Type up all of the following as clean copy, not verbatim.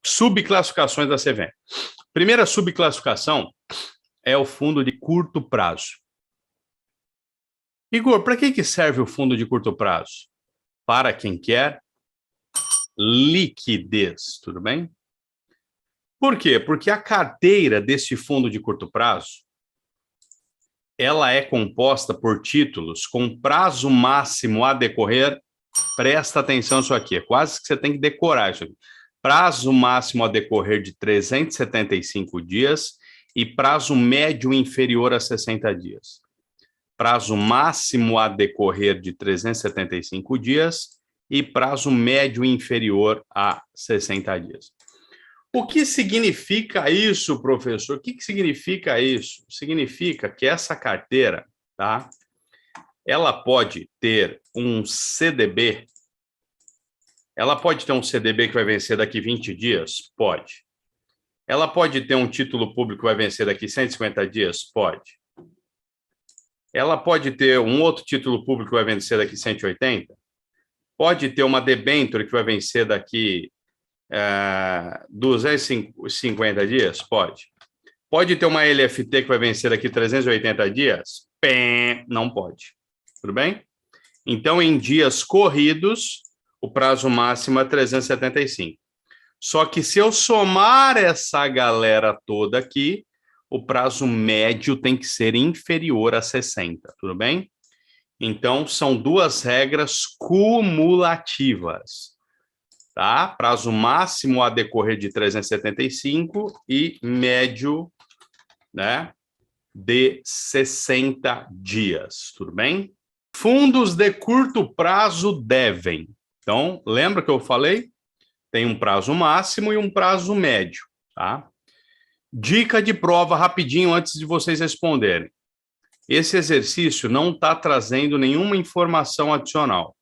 subclassificações da CVM. Primeira subclassificação é o fundo de curto prazo. Igor, para que serve o fundo de curto prazo? Para quem quer liquidez, tudo bem? Por quê? Porque a carteira desse fundo de curto prazo, ela é composta por títulos com prazo máximo a decorrer. Presta atenção nisso aqui, é quase que você tem que decorar isso aqui. Prazo máximo a decorrer de 375 dias e prazo médio inferior a 60 dias. Prazo máximo a decorrer de 375 dias e prazo médio inferior a 60 dias. O que significa isso, professor? O que significa isso? Significa que essa carteira, tá? Ela pode ter um CDB. Ela pode ter um CDB que vai vencer daqui 20 dias? Pode. Ela pode ter um título público que vai vencer daqui 150 dias? Pode. Ela pode ter um outro título público que vai vencer daqui 180? Pode ter uma debênture que vai vencer daqui 250 dias? Pode. Pode ter uma LFT que vai vencer daqui 380 dias? Não pode. Tudo bem? Então, em dias corridos, o prazo máximo é 375. Só que se eu somar essa galera toda aqui, o prazo médio tem que ser inferior a 60, tudo bem? Então, são duas regras cumulativas, tá? Prazo máximo a decorrer de 375 e médio, né, de 60 dias, tudo bem? Fundos de curto prazo devem. Então, lembra que eu falei? Tem um prazo máximo e um prazo médio, tá? Dica de prova rapidinho antes de vocês responderem. Esse exercício não está trazendo nenhuma informação adicional.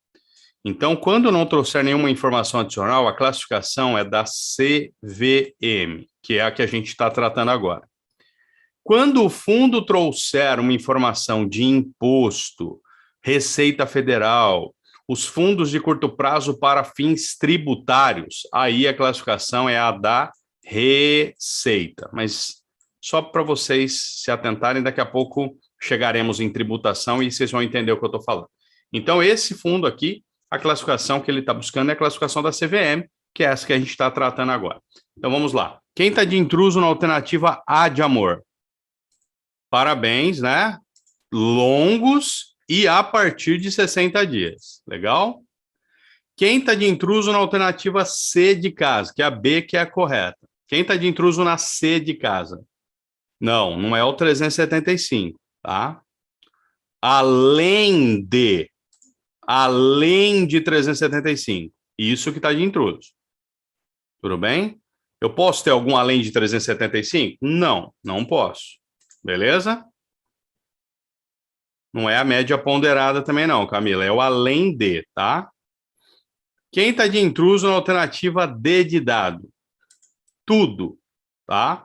Então, quando não trouxer nenhuma informação adicional, a classificação é da CVM, que é a que a gente está tratando agora. Quando o fundo trouxer uma informação de imposto, Receita Federal, os fundos de curto prazo para fins tributários, aí a classificação é a da Receita. Mas só para vocês se atentarem, daqui a pouco chegaremos em tributação e vocês vão entender o que eu estou falando. Então, esse fundo aqui, a classificação que ele está buscando é a classificação da CVM, que é essa que a gente está tratando agora. Então, vamos lá. Quem está de intruso na alternativa A de amor? Parabéns, né? Longos e a partir de 60 dias. Legal? Quem está de intruso na alternativa C de casa, que é a B, que é a correta? Quem está de intruso na C de casa? Não, não é o 375, tá? Além de 375. Isso que está de intruso. Tudo bem? Eu posso ter algum além de 375? Não, não posso. Beleza? Não é a média ponderada também não, Camila. É o além de, tá? Quem está de intruso na alternativa D de dado? Tudo, tá?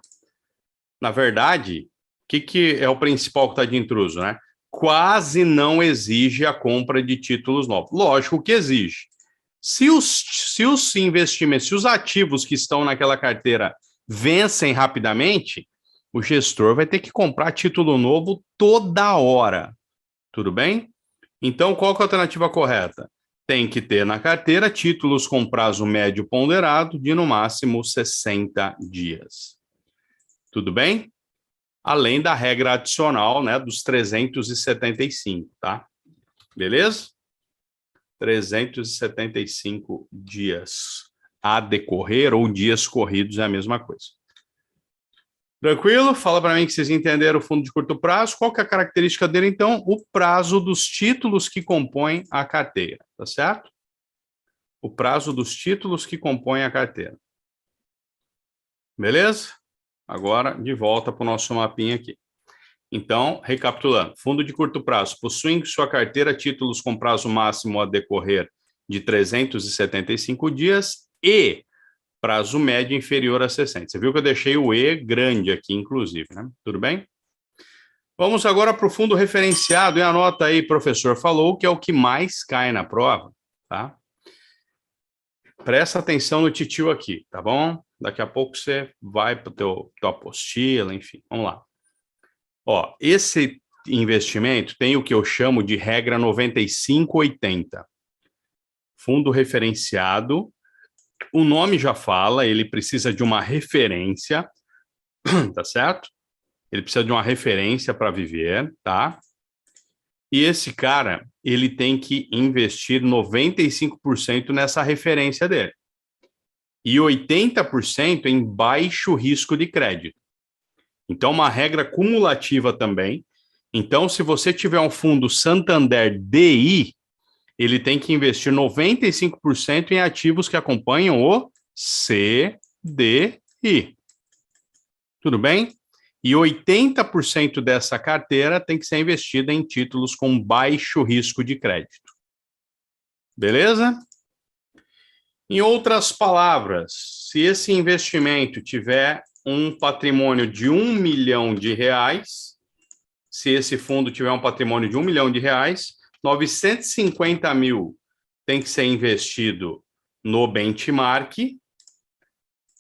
Na verdade, o que é o principal que está de intruso, né? Quase não exige a compra de títulos novos. Lógico que exige. Se os investimentos, se os ativos que estão naquela carteira vencem rapidamente, o gestor vai ter que comprar título novo toda hora. Tudo bem? Então, qual que é a alternativa correta? Tem que ter na carteira títulos com prazo médio ponderado de no máximo 60 dias. Tudo bem? Além da regra adicional, né, dos 375, tá? Beleza? 375 dias a decorrer ou dias corridos é a mesma coisa. Tranquilo? Fala para mim que vocês entenderam o fundo de curto prazo. Qual que é a característica dele, então? O prazo dos títulos que compõem a carteira, tá certo? O prazo dos títulos que compõem a carteira. Beleza? Agora, de volta para o nosso mapinha aqui. Então, recapitulando, fundo de curto prazo possui em sua carteira títulos com prazo máximo a decorrer de 375 dias e prazo médio inferior a 60. Você viu que eu deixei o E grande aqui, inclusive, né? Tudo bem? Vamos agora para o fundo referenciado, e anota aí, professor falou, que é o que mais cai na prova, tá? Presta atenção no titio aqui, tá bom? Daqui a pouco você vai para o tua apostila, enfim, vamos lá. Ó, esse investimento tem o que eu chamo de regra 95-80. Fundo referenciado, o nome já fala, ele precisa de uma referência, tá certo? Ele precisa de uma referência para viver, tá? E esse cara, ele tem que investir 95% nessa referência dele. E 80% em baixo risco de crédito. Então, uma regra cumulativa também. Então, se você tiver um fundo Santander DI, ele tem que investir 95% em ativos que acompanham o CDI. Tudo bem? E 80% dessa carteira tem que ser investida em títulos com baixo risco de crédito. Beleza? Em outras palavras, se esse investimento tiver um patrimônio de R$1 milhão, se esse fundo tiver um patrimônio de R$1 milhão, 950 mil tem que ser investido no benchmark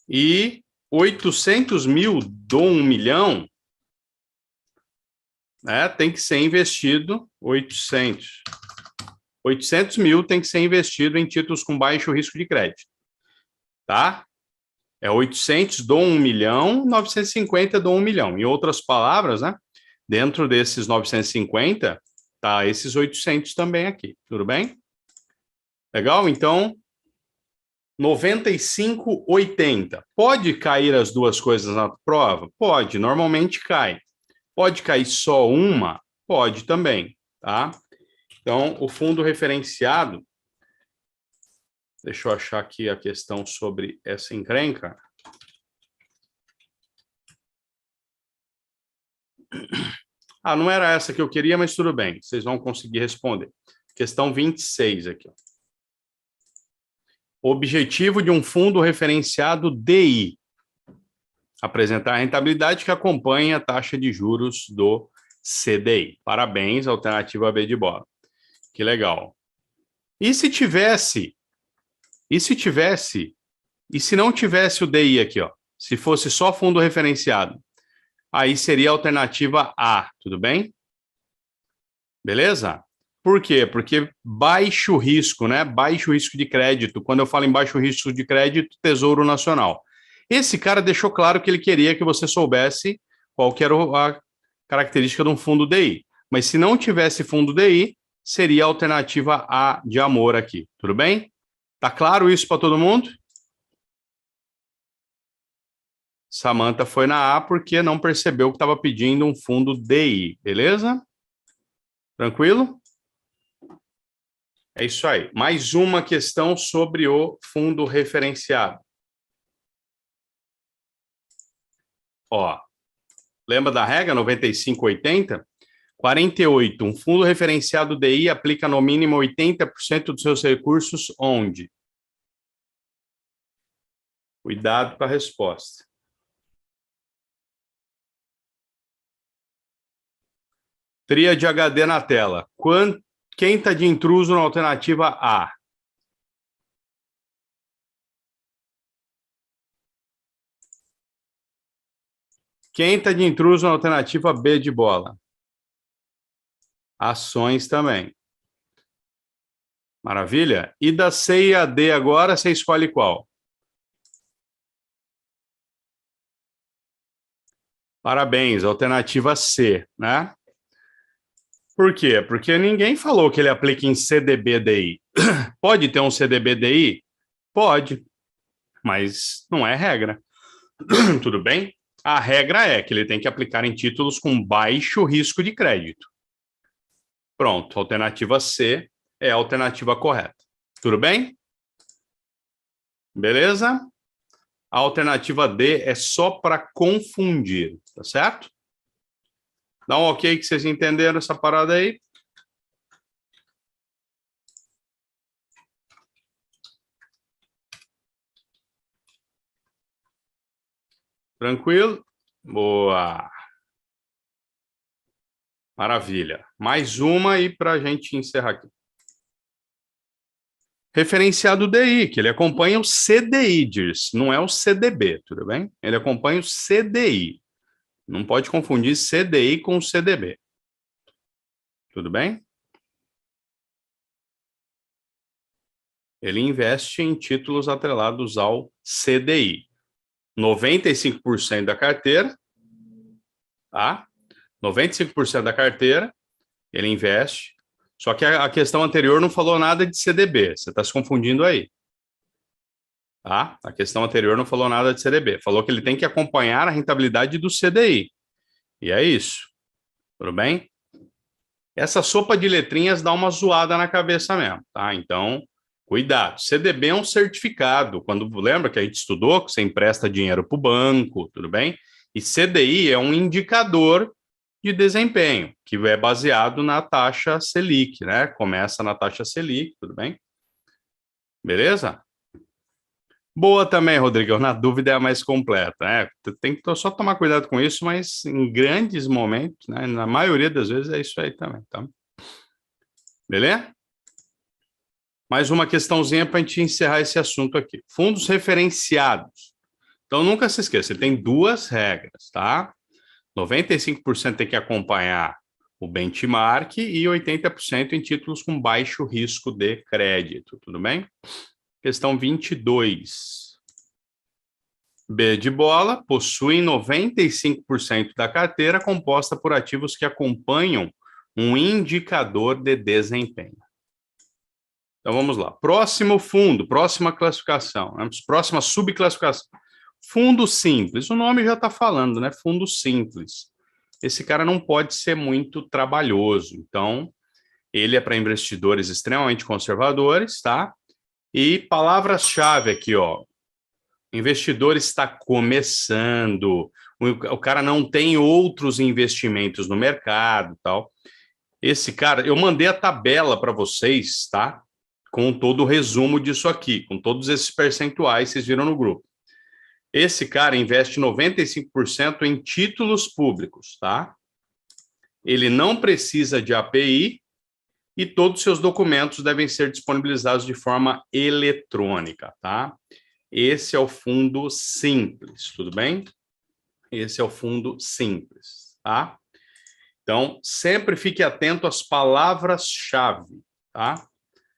e 800 mil do 1 milhão, né, tem que ser investido, 800 mil tem que ser investido em títulos com baixo risco de crédito, tá? É 800 do 1 milhão, 950 do 1 milhão. Em outras palavras, né, dentro desses 950, tá esses 800 também aqui, tudo bem? Legal? Então, 95-80. Pode cair as duas coisas na prova? Pode, normalmente cai. Pode cair só uma? Pode também, tá? Então, o fundo referenciado, deixa eu achar aqui a questão sobre essa encrenca. Ah, não era essa que eu queria, mas tudo bem, vocês vão conseguir responder. Questão 26 aqui. Objetivo de um fundo referenciado DI. Apresentar a rentabilidade que acompanha a taxa de juros do CDI. Parabéns, alternativa B de bola. Que legal. E se tivesse? E se tivesse? E se não tivesse o DI aqui, ó? Se fosse só fundo referenciado? Aí seria a alternativa A, tudo bem? Beleza? Por quê? Porque baixo risco, né? Baixo risco de crédito. Quando eu falo em baixo risco de crédito, Tesouro Nacional. Esse cara deixou claro que ele queria que você soubesse qual que era a característica de um fundo DI. Mas se não tivesse fundo DI, seria a alternativa A de amor aqui. Tudo bem? Tá claro isso para todo mundo? Samantha foi na A porque não percebeu que estava pedindo um fundo DI, beleza? Tranquilo? É isso aí. Mais uma questão sobre o fundo referenciado. Ó, lembra da regra 95-80? 48. Um fundo referenciado DI aplica no mínimo 80% dos seus recursos onde? Cuidado com a resposta. Tríade HD na tela. Quem está de intruso na alternativa A? Quem está de intruso na alternativa B de bola? Ações também. Maravilha? E da C e a D agora, você escolhe qual? Parabéns, alternativa C, né? Por quê? Porque ninguém falou que ele aplica em CDB-DI. Pode ter um CDB-DI? Pode, mas não é regra. Tudo bem? A regra é que ele tem que aplicar em títulos com baixo risco de crédito. Pronto, alternativa C é a alternativa correta. Tudo bem? Beleza? A alternativa D é só para confundir, tá certo? Dá um ok que vocês entenderam essa parada aí? Tranquilo? Boa. Maravilha. Mais uma aí para a gente encerrar aqui. Referenciado DI, que ele acompanha o CDI, não é o CDB, tudo bem? Ele acompanha o CDI. Não pode confundir CDI com CDB. Tudo bem? Ele investe em títulos atrelados ao CDI. 95% da carteira, tá? 95% da carteira, ele investe. Só que a questão anterior não falou nada de CDB. Você está se confundindo aí. Tá? A questão anterior não falou nada de CDB. Falou que ele tem que acompanhar a rentabilidade do CDI. E é isso. Tudo bem? Essa sopa de letrinhas dá uma zoada na cabeça mesmo, tá? Então, cuidado. CDB é um certificado. Quando lembra que a gente estudou que você empresta dinheiro para o banco, tudo bem? E CDI é um indicador de desempenho, que é baseado na taxa Selic, né? Começa na taxa Selic, tudo bem? Beleza? Boa também, Rodrigão. Na dúvida é a mais completa, né? Tem que só tomar cuidado com isso, mas em grandes momentos, né? Na maioria das vezes é isso aí também, tá? Beleza? Mais uma questãozinha para a gente encerrar esse assunto aqui. Fundos referenciados. Então, nunca se esqueça, você tem duas regras, tá? 95% tem que acompanhar o benchmark e 80% em títulos com baixo risco de crédito, tudo bem? Questão 22. B de bola, possuem 95% da carteira composta por ativos que acompanham um indicador de desempenho. Então, vamos lá. Próximo fundo, próxima classificação, né? Próxima subclassificação. Fundo simples, o nome já está falando, né? Fundo simples. Esse cara não pode ser muito trabalhoso, então ele é para investidores extremamente conservadores, tá? E palavras-chave aqui, ó. O investidor está começando, o cara não tem outros investimentos no mercado, tal. Esse cara, eu mandei a tabela para vocês, tá? Com todo o resumo disso aqui, com todos esses percentuais, vocês viram no grupo. Esse cara investe 95% em títulos públicos, tá? Ele não precisa de API e todos os seus documentos devem ser disponibilizados de forma eletrônica, tá? Esse é o fundo simples, tudo bem? Esse é o fundo simples, tá? Então, sempre fique atento às palavras-chave, tá?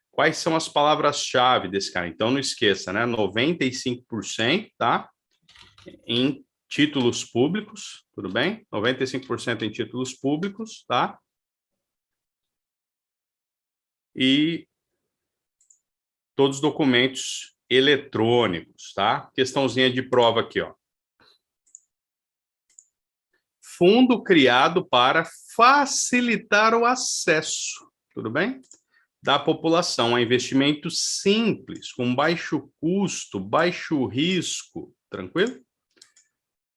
Quais são as palavras-chave desse cara? Então, não esqueça, né? 95%, tá? Em títulos públicos, tudo bem? 95% em títulos públicos, tá? E todos os documentos eletrônicos, tá? Questãozinha de prova aqui, ó. Fundo criado para facilitar o acesso, tudo bem? Da população a investimento simples, com baixo custo, baixo risco, tranquilo?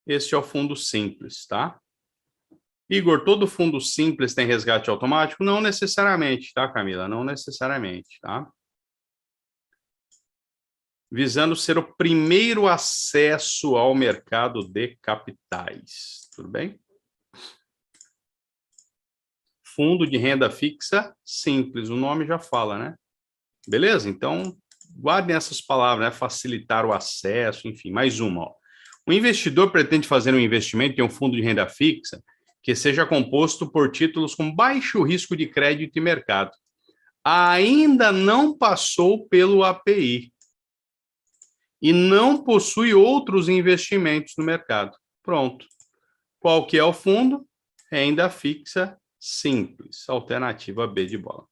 Este é o fundo simples, tá? Igor, todo fundo simples tem resgate automático? Não necessariamente, tá, Camila? Não necessariamente, tá? Visando ser o primeiro acesso ao mercado de capitais, tudo bem? Fundo de renda fixa simples, o nome já fala, né? Beleza? Então, guardem essas palavras, né? Facilitar o acesso, enfim, mais uma, ó. O investidor pretende fazer um investimento em um fundo de renda fixa que seja composto por títulos com baixo risco de crédito e mercado. Ainda não passou pelo API e não possui outros investimentos no mercado. Pronto. Qual que é o fundo? Renda fixa simples, alternativa B de bola.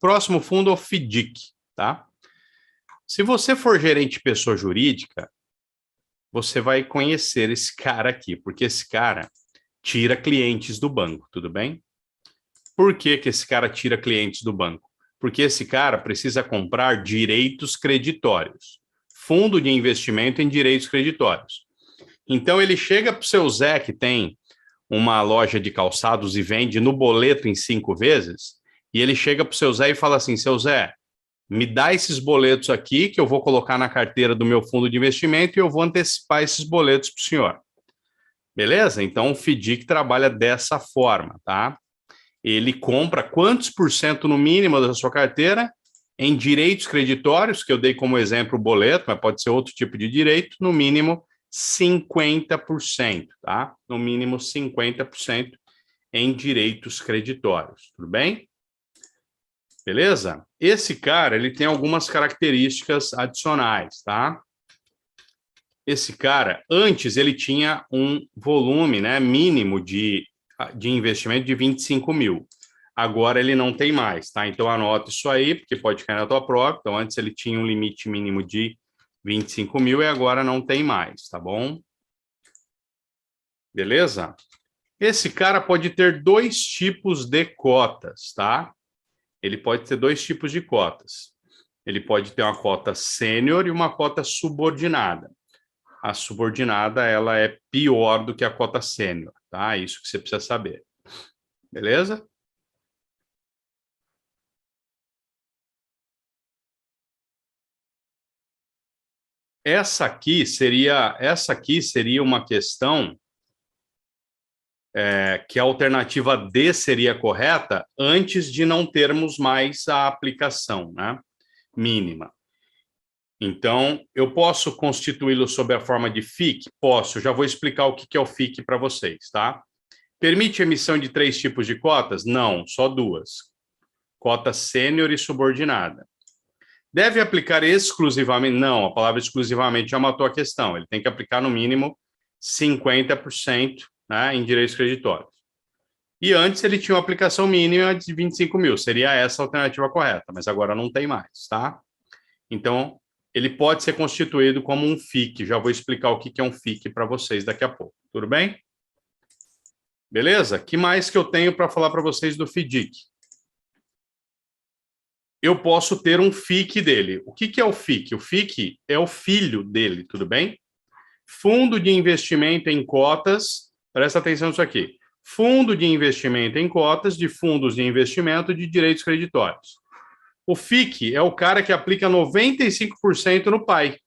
Próximo fundo é o FDIC, tá? Se você for gerente de pessoa jurídica, você vai conhecer esse cara aqui, porque esse cara tira clientes do banco, tudo bem? Por que que esse cara tira clientes do banco? Porque esse cara precisa comprar direitos creditórios, fundo de investimento em direitos creditórios. Então ele chega para o seu Zé, que tem uma loja de calçados e vende no boleto em 5 vezes, e ele chega para o seu Zé e fala assim, seu Zé, me dá esses boletos aqui que eu vou colocar na carteira do meu fundo de investimento e eu vou antecipar esses boletos para o senhor. Beleza? Então, o FDIC trabalha dessa forma, tá? Ele compra quantos por cento no mínimo da sua carteira? Em direitos creditórios, que eu dei como exemplo o boleto, mas pode ser outro tipo de direito, no mínimo 50%, tá? No mínimo 50% em direitos creditórios, tudo bem? Beleza? Esse cara, ele tem algumas características adicionais, tá? Esse cara, antes ele tinha um volume, né, mínimo de investimento de 25 mil. Agora ele não tem mais, tá? Então anota isso aí, porque pode cair na tua prova. Então antes ele tinha um limite mínimo de 25 mil e agora não tem mais, tá bom? Beleza? Esse cara pode ter dois tipos de cotas, tá? Ele pode ter dois tipos de cotas. Ele pode ter uma cota sênior e uma cota subordinada. A subordinada, ela é pior do que a cota sênior, tá? Isso que você precisa saber. Beleza? Essa aqui seria uma questão que a alternativa D seria correta antes de não termos mais a aplicação, né, mínima. Então, eu posso constituí-lo sob a forma de FIC? Posso, já vou explicar o que é o FIC para vocês, tá? Permite emissão de 3 tipos de cotas? Não, só 2. Cota sênior e subordinada. Deve aplicar exclusivamente? Não, a palavra exclusivamente já matou a questão. Ele tem que aplicar no mínimo 50%, né, em direitos creditórios. E antes ele tinha uma aplicação mínima de 25 mil, seria essa a alternativa correta, mas agora não tem mais, tá? Então, ele pode ser constituído como um FIC. Já vou explicar o que é um FIC para vocês daqui a pouco, tudo bem? Beleza? Que mais que eu tenho para falar para vocês do FDIC? Eu posso ter um FIC dele. O que é o FIC? O FIC é o filho dele, tudo bem? Fundo de investimento em cotas, presta atenção nisso aqui. Fundo de investimento em cotas de fundos de investimento de direitos creditórios. O FIC é o cara que aplica 95% no pai.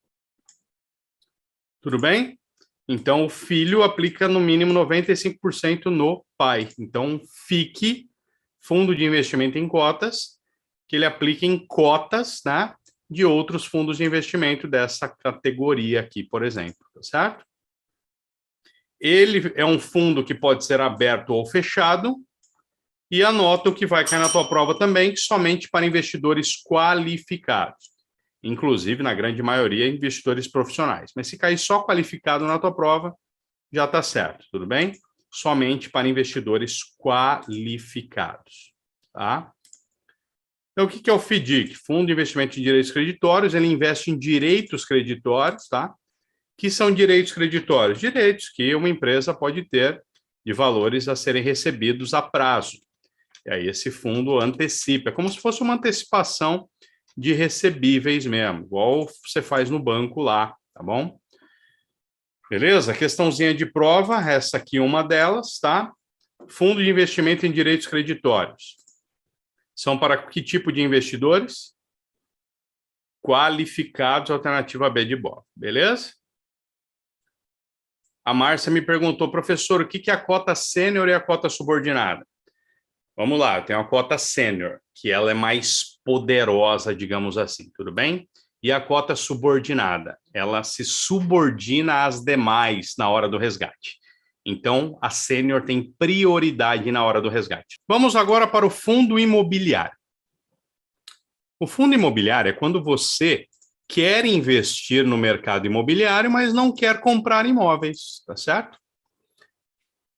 Tudo bem? Então, o filho aplica no mínimo 95% no pai. Então, FIC, Fundo de Investimento em Cotas, que ele aplica em cotas, né, de outros fundos de investimento dessa categoria aqui, por exemplo, tá certo? Ele é um fundo que pode ser aberto ou fechado, e anota o que vai cair na tua prova também, que somente para investidores qualificados. Inclusive, na grande maioria, investidores profissionais. Mas se cair só qualificado na tua prova, já está certo, tudo bem? Somente para investidores qualificados, tá? Então, o que é o FDIC? Fundo de Investimento em Direitos Creditórios. Ele investe em direitos creditórios, tá? Que são direitos creditórios? Direitos que uma empresa pode ter de valores a serem recebidos a prazo. E aí esse fundo antecipa, é como se fosse uma antecipação de recebíveis mesmo, igual você faz no banco lá, tá bom? Beleza? Questãozinha de prova, essa aqui é uma delas, tá? Fundo de investimento em direitos creditórios. São para que tipo de investidores? Qualificados, alternativa B de bola, beleza? A Márcia me perguntou, professor, o que é a cota sênior e a cota subordinada? Vamos lá, tem uma cota sênior, que ela é mais poderosa, digamos assim, tudo bem? E a cota subordinada, ela se subordina às demais na hora do resgate. Então, a sênior tem prioridade na hora do resgate. Vamos agora para o fundo imobiliário. O fundo imobiliário é quando você quer investir no mercado imobiliário, mas não quer comprar imóveis, tá certo?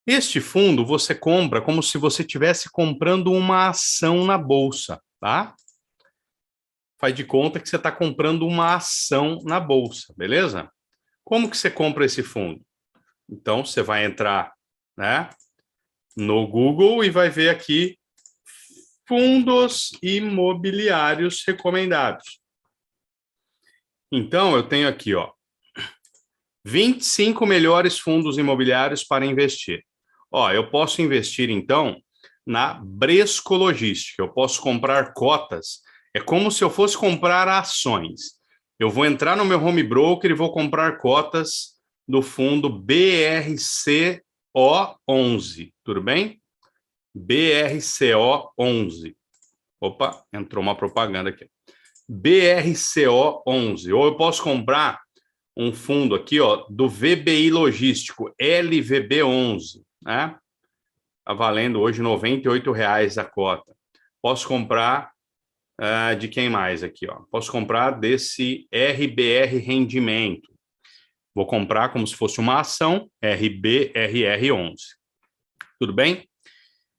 Este fundo você compra como se você estivesse comprando uma ação na bolsa, tá? Faz de conta que você está comprando uma ação na bolsa, beleza? Como que você compra esse fundo? Então, você vai entrar, né, no Google e vai ver aqui fundos imobiliários recomendados. Então, eu tenho aqui, ó, 25 melhores fundos imobiliários para investir. Ó, eu posso investir, então, na Bresco Logística. Eu posso comprar cotas. É como se eu fosse comprar ações. Eu vou entrar no meu home broker e vou comprar cotas do fundo BRCO11. Tudo bem? BRCO11. Opa, entrou uma propaganda aqui. BRCO 11. Ou eu posso comprar um fundo aqui, ó, do VBI Logístico, LVB 11, né? Está valendo hoje R$ 98,00 a cota. Posso comprar de quem mais aqui, ó? Posso comprar desse RBR Rendimento. Vou comprar como se fosse uma ação, RBRR11. Tudo bem?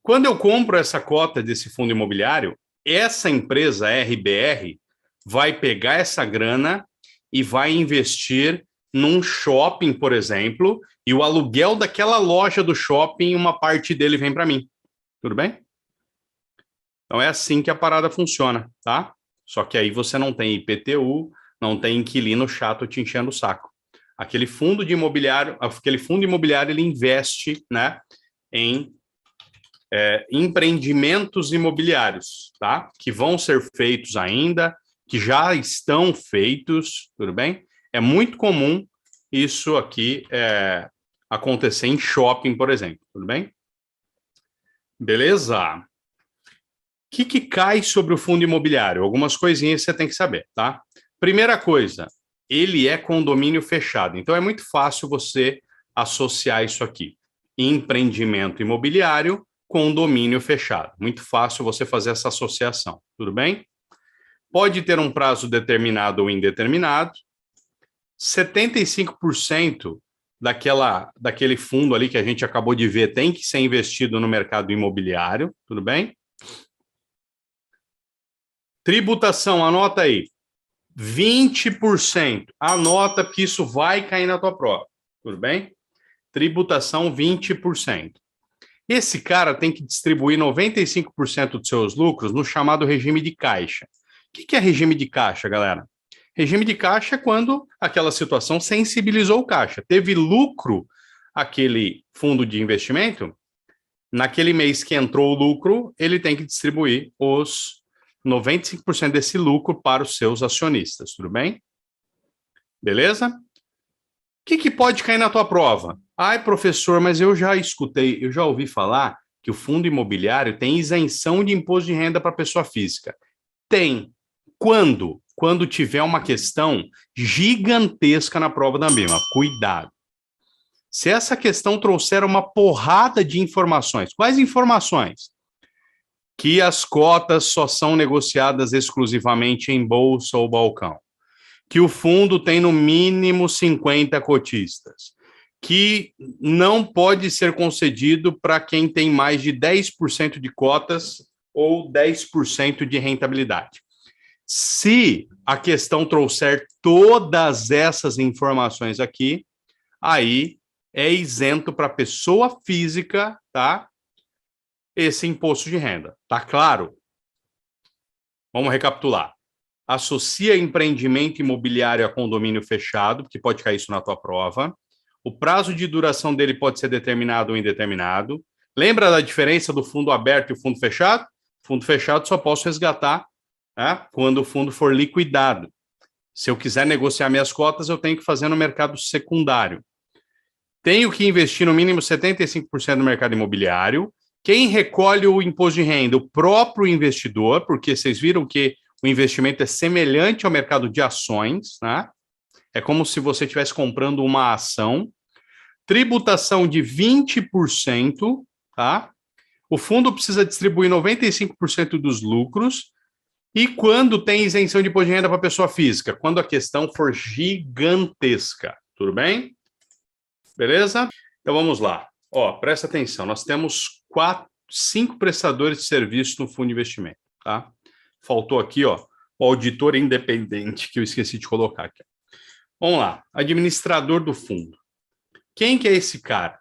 Quando eu compro essa cota desse fundo imobiliário, essa empresa RBR vai pegar essa grana e vai investir num shopping, por exemplo, e o aluguel daquela loja do shopping, uma parte dele vem para mim. Tudo bem? Então é assim que a parada funciona, tá? Só que aí você não tem IPTU, não tem inquilino chato te enchendo o saco. Aquele fundo imobiliário, ele investe, né, em empreendimentos imobiliários, tá? Que vão ser feitos ainda, que já estão feitos, tudo bem? É muito comum isso aqui acontecer em shopping, por exemplo, tudo bem? Beleza? O que cai sobre o fundo imobiliário? Algumas coisinhas você tem que saber, tá? Primeira coisa, ele é condomínio fechado, então é muito fácil você associar isso aqui. Empreendimento imobiliário, condomínio fechado. Muito fácil você fazer essa associação, tudo bem? Pode ter um prazo determinado ou indeterminado. 75% daquele fundo ali que a gente acabou de ver tem que ser investido no mercado imobiliário, tudo bem? Tributação, anota aí. 20%. Anota que isso vai cair na tua prova, tudo bem? Tributação 20%. Esse cara tem que distribuir 95% dos seus lucros no chamado regime de caixa. O que é regime de caixa, galera? Regime de caixa é quando aquela situação sensibilizou o caixa. Teve lucro aquele fundo de investimento, naquele mês que entrou o lucro, ele tem que distribuir os 95% desse lucro para os seus acionistas, tudo bem? Beleza? O que pode cair na tua prova? Ai, professor, mas eu já ouvi falar que o fundo imobiliário tem isenção de imposto de renda para pessoa física. Tem. Quando? Quando tiver uma questão gigantesca na prova da ANBIMA. Cuidado. Se essa questão trouxer uma porrada de informações, quais informações? Que as cotas só são negociadas exclusivamente em bolsa ou balcão. Que o fundo tem no mínimo 50 cotistas. Que não pode ser concedido para quem tem mais de 10% de cotas ou 10% de rentabilidade. Se a questão trouxer todas essas informações aqui, aí é isento para pessoa física, tá? Esse imposto de renda. Tá claro? Vamos recapitular. Associa empreendimento imobiliário a condomínio fechado, que pode cair isso na tua prova. O prazo de duração dele pode ser determinado ou indeterminado. Lembra da diferença do fundo aberto e o fundo fechado? Fundo fechado só posso resgatar quando o fundo for liquidado. Se eu quiser negociar minhas cotas, eu tenho que fazer no mercado secundário. Tenho que investir no mínimo 75% no mercado imobiliário. Quem recolhe o imposto de renda? O próprio investidor, porque vocês viram que o investimento é semelhante ao mercado de ações, né? É como se você estivesse comprando uma ação. Tributação de 20%, tá? O fundo precisa distribuir 95% dos lucros. E quando tem isenção de imposto de renda para pessoa física? Quando a questão for gigantesca. Tudo bem? Beleza? Então vamos lá. Ó, presta atenção. Nós temos 5 prestadores de serviço no fundo de investimento, tá? Faltou aqui, ó, o auditor independente, que eu esqueci de colocar aqui. Vamos lá. Administrador do fundo. Quem que é esse cara?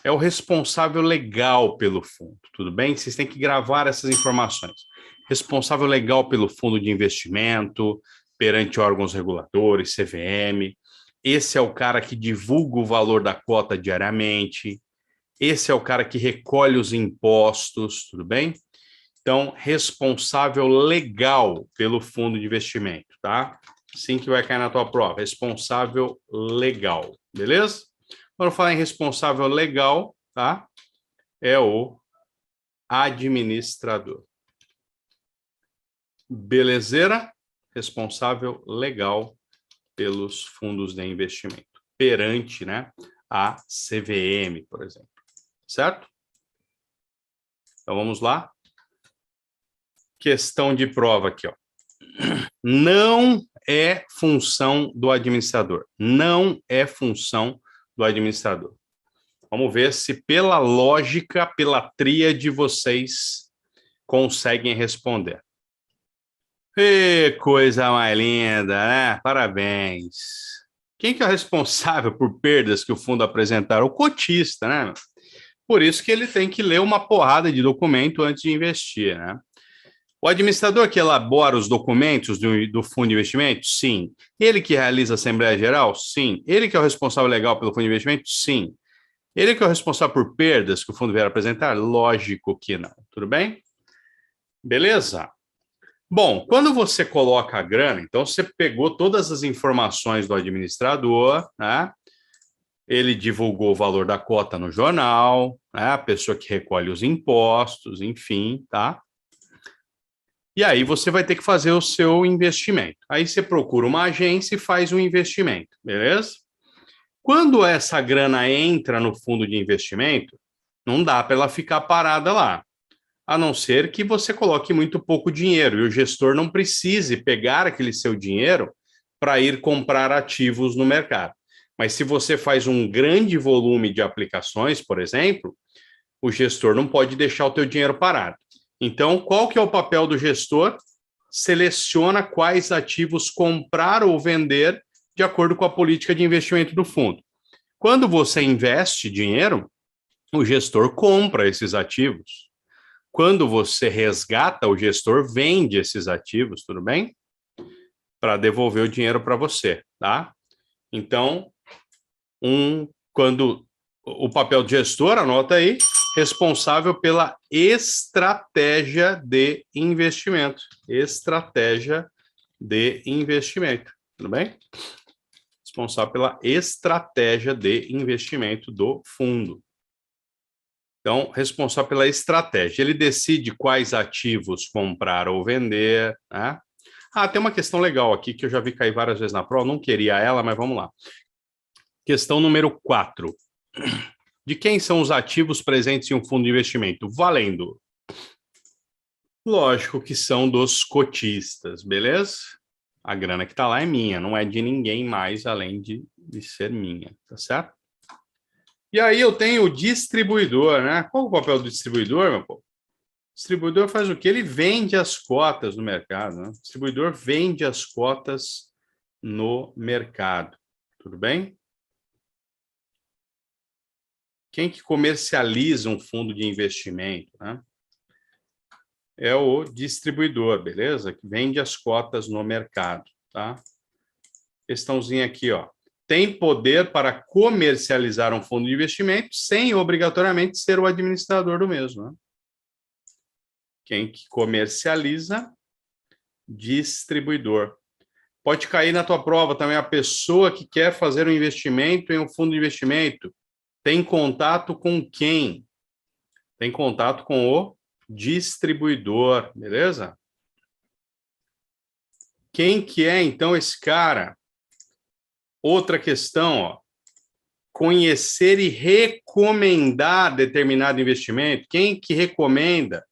É o responsável legal pelo fundo, tudo bem? Vocês têm que gravar essas informações. Responsável legal pelo fundo de investimento, perante órgãos reguladores, CVM. Esse é o cara que divulga o valor da cota diariamente. Esse é o cara que recolhe os impostos, tudo bem? Então, responsável legal pelo fundo de investimento, tá? Assim que vai cair na tua prova. Responsável legal, beleza? Quando eu falar em responsável legal, tá? É o administrador. Belezeira? responsável legal pelos fundos de investimento, perante, né, a CVM, por exemplo. Certo? Então, vamos lá. Questão de prova aqui, ó. Não é função do administrador. Não é função do administrador. Vamos ver se pela lógica, pela tríade, vocês conseguem responder. Que coisa mais linda, né? Parabéns. Quem que é o responsável por perdas que o fundo apresentar? O cotista, né? Por isso que ele tem que ler uma porrada de documento antes de investir, né? O administrador que elabora os documentos do fundo de investimento? Sim. Ele que realiza a Assembleia Geral? Sim. Ele que é o responsável legal pelo fundo de investimento? Sim. Ele que é o responsável por perdas que o fundo vier apresentar? Lógico que não. Tudo bem? Beleza? Bom, quando você coloca a grana, então você pegou todas as informações do administrador, né? Ele divulgou o valor da cota no jornal, né? A pessoa que recolhe os impostos, enfim, tá? E aí você vai ter que fazer o seu investimento. Aí você procura uma agência e faz um investimento, beleza? Quando essa grana entra no fundo de investimento, não dá para ela ficar parada lá, a não ser que você coloque muito pouco dinheiro e o gestor não precise pegar aquele seu dinheiro para ir comprar ativos no mercado. Mas se você faz um grande volume de aplicações, por exemplo, o gestor não pode deixar o teu dinheiro parado. Então, qual que é o papel do gestor? Seleciona quais ativos comprar ou vender de acordo com a política de investimento do fundo. Quando você investe dinheiro, o gestor compra esses ativos. Quando você resgata, o gestor vende esses ativos, tudo bem? Para devolver o dinheiro para você, tá? Então, quando o papel de gestor, anota aí, responsável pela estratégia de investimento. Estratégia de investimento, tudo bem? Responsável pela estratégia de investimento do fundo. Então, responsável pela estratégia. Ele decide quais ativos comprar ou vender, né? Ah, tem uma questão legal aqui que eu já vi cair várias vezes na prova, não queria ela, mas vamos lá. Questão número 4. De quem são os ativos presentes em um fundo de investimento? Valendo. Lógico que são dos cotistas, beleza? A grana que está lá é minha, não é de ninguém mais além de ser minha, tá certo? E aí eu tenho o distribuidor, né? Qual é o papel do distribuidor, meu povo? O distribuidor faz o quê? Ele vende as cotas no mercado, né? O distribuidor vende as cotas no mercado, tudo bem? Quem que comercializa um fundo de investimento, né? É o distribuidor, beleza? Que vende as cotas no mercado, tá? Questãozinha aqui, ó. Tem poder para comercializar um fundo de investimento sem obrigatoriamente ser o administrador do mesmo, né? Quem que comercializa? Distribuidor. Pode cair na tua prova também a pessoa que quer fazer um investimento em um fundo de investimento. Tem contato com quem? Tem contato com o distribuidor, beleza? Quem que é, então, esse cara? Outra questão, ó. Conhecer e recomendar determinado investimento. Quem que recomenda?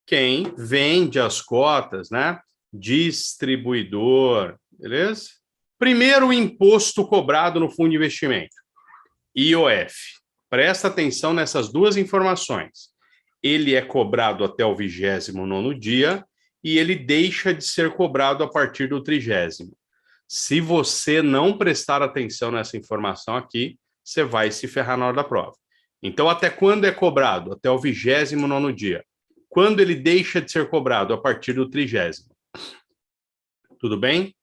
Quem vende as cotas, né? Distribuidor, beleza? Primeiro, o imposto cobrado no fundo de investimento. IOF. Presta atenção nessas duas informações. Ele é cobrado até o 29º dia e ele deixa de ser cobrado a partir do 30º. Se você não prestar atenção nessa informação aqui, você vai se ferrar na hora da prova. Então, até quando é cobrado? Até o 29º dia. Quando ele deixa de ser cobrado? A partir do 30º. Tudo bem?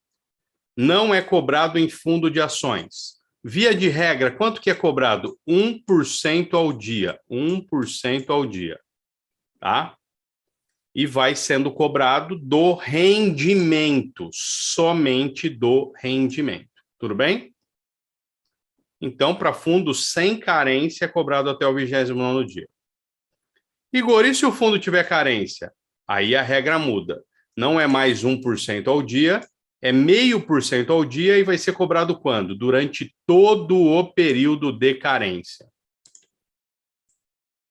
Não é cobrado em fundo de ações. Via de regra, quanto que é cobrado? 1% ao dia. 1% ao dia. Tá? E vai sendo cobrado do rendimento, somente do rendimento. Tudo bem? Então, para fundos sem carência, é cobrado até o 29º dia. Igor, e se o fundo tiver carência? Aí a regra muda. Não é mais 1% ao dia, é 0,5% ao dia e vai ser cobrado quando? Durante todo o período de carência.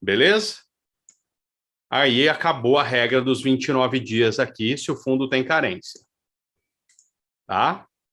Beleza? Aí acabou a regra dos 29 dias aqui, se o fundo tem carência. Tá?